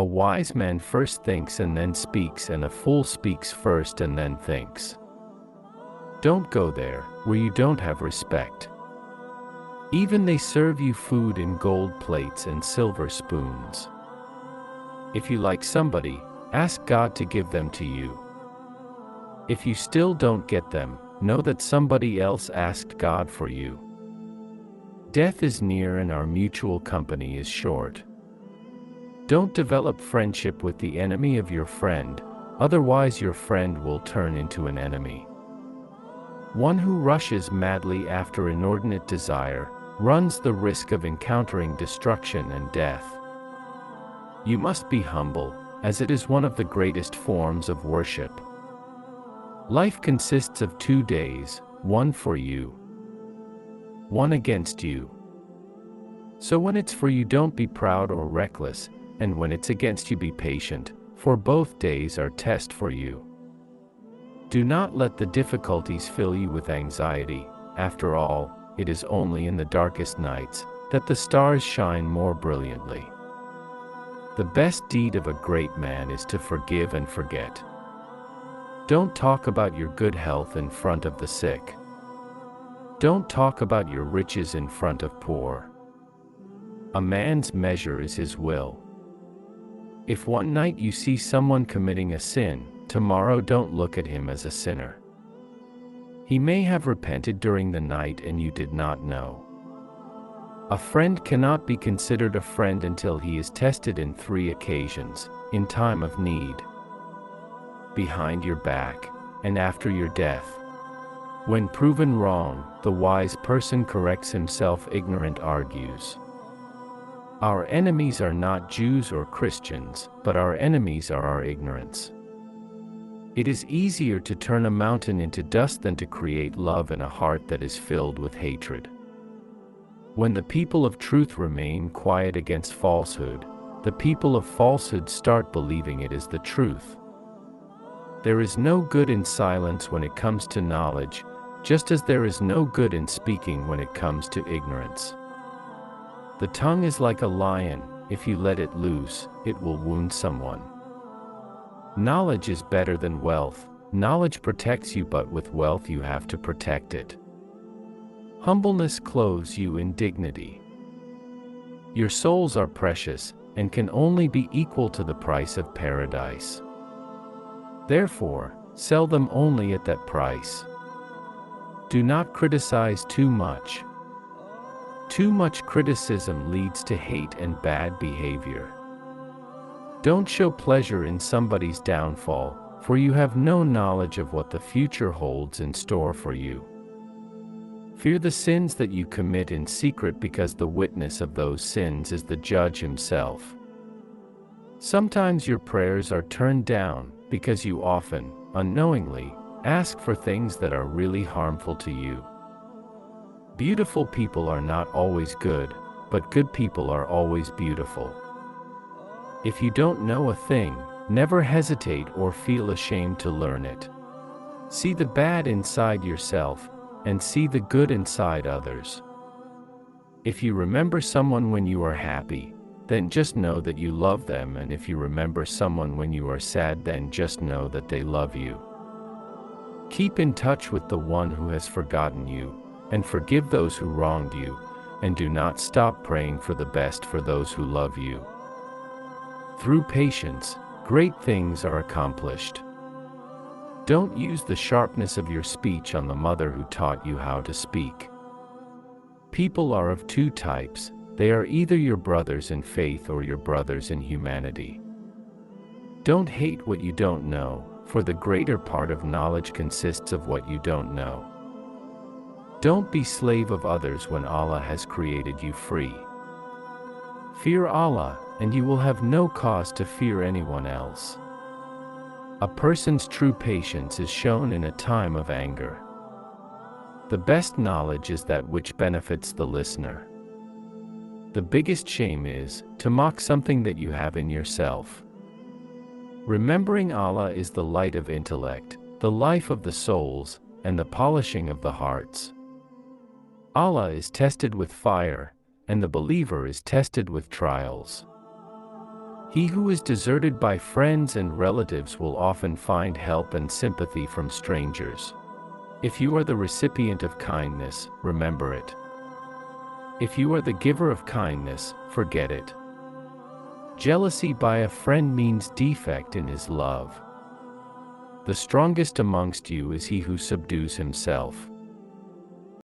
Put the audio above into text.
A wise man first thinks and then speaks, and a fool speaks first and then thinks. Don't go there, where you don't have respect. Even they serve you food in gold plates and silver spoons. If you like somebody, ask God to give them to you. If you still don't get them, know that somebody else asked God for you. Death is near and our mutual company is short. Don't develop friendship with the enemy of your friend, otherwise your friend will turn into an enemy. One who rushes madly after inordinate desire runs the risk of encountering destruction and death. You must be humble, as it is one of the greatest forms of worship. Life consists of 2 days, one for you, one against you. So when it's for you, don't be proud or reckless, and when it's against you, be patient, for both days are test for you. Do not let the difficulties fill you with anxiety. After all, it is only in the darkest nights that the stars shine more brilliantly. The best deed of a great man is to forgive and forget. Don't talk about your good health in front of the sick. Don't talk about your riches in front of poor. A man's measure is his will. If one night you see someone committing a sin, tomorrow don't look at him as a sinner. He may have repented during the night and you did not know. A friend cannot be considered a friend until he is tested in 3 occasions: in time of need, behind your back, and after your death. When proven wrong, the wise person corrects himself, ignorant argues. Our enemies are not Jews or Christians, but our enemies are our ignorance. It is easier to turn a mountain into dust than to create love in a heart that is filled with hatred. When the people of truth remain quiet against falsehood, the people of falsehood start believing it is the truth. There is no good in silence when it comes to knowledge, just as there is no good in speaking when it comes to ignorance. The tongue is like a lion. If you let it loose, it will wound someone. Knowledge is better than wealth. Knowledge protects you, but with wealth you have to protect it. Humbleness clothes you in dignity. Your souls are precious, and can only be equal to the price of paradise. Therefore, sell them only at that price. Do not criticize too much. Too much criticism leads to hate and bad behavior. Don't show pleasure in somebody's downfall, for you have no knowledge of what the future holds in store for you. Fear the sins that you commit in secret, because the witness of those sins is the judge himself. Sometimes your prayers are turned down because you often, unknowingly, ask for things that are really harmful to you. Beautiful people are not always good, but good people are always beautiful. If you don't know a thing, never hesitate or feel ashamed to learn it. See the bad inside yourself, and see the good inside others. If you remember someone when you are happy, then just know that you love them, and if you remember someone when you are sad, then just know that they love you. Keep in touch with the one who has forgotten you, and forgive those who wronged you, and do not stop praying for the best for those who love you. Through patience, great things are accomplished. Don't use the sharpness of your speech on the mother who taught you how to speak. People are of 2 types. They are either your brothers in faith or your brothers in humanity. Don't hate what you don't know, for the greater part of knowledge consists of what you don't know. Don't be slave of others when Allah has created you free. Fear Allah, and you will have no cause to fear anyone else. A person's true patience is shown in a time of anger. The best knowledge is that which benefits the listener. The biggest shame is to mock something that you have in yourself. Remembering Allah is the light of intellect, the life of the souls, and the polishing of the hearts. Allah is tested with fire, and the believer is tested with trials. He who is deserted by friends and relatives will often find help and sympathy from strangers. If you are the recipient of kindness, remember it. If you are the giver of kindness, forget it. Jealousy by a friend means defect in his love. The strongest amongst you is he who subdues himself.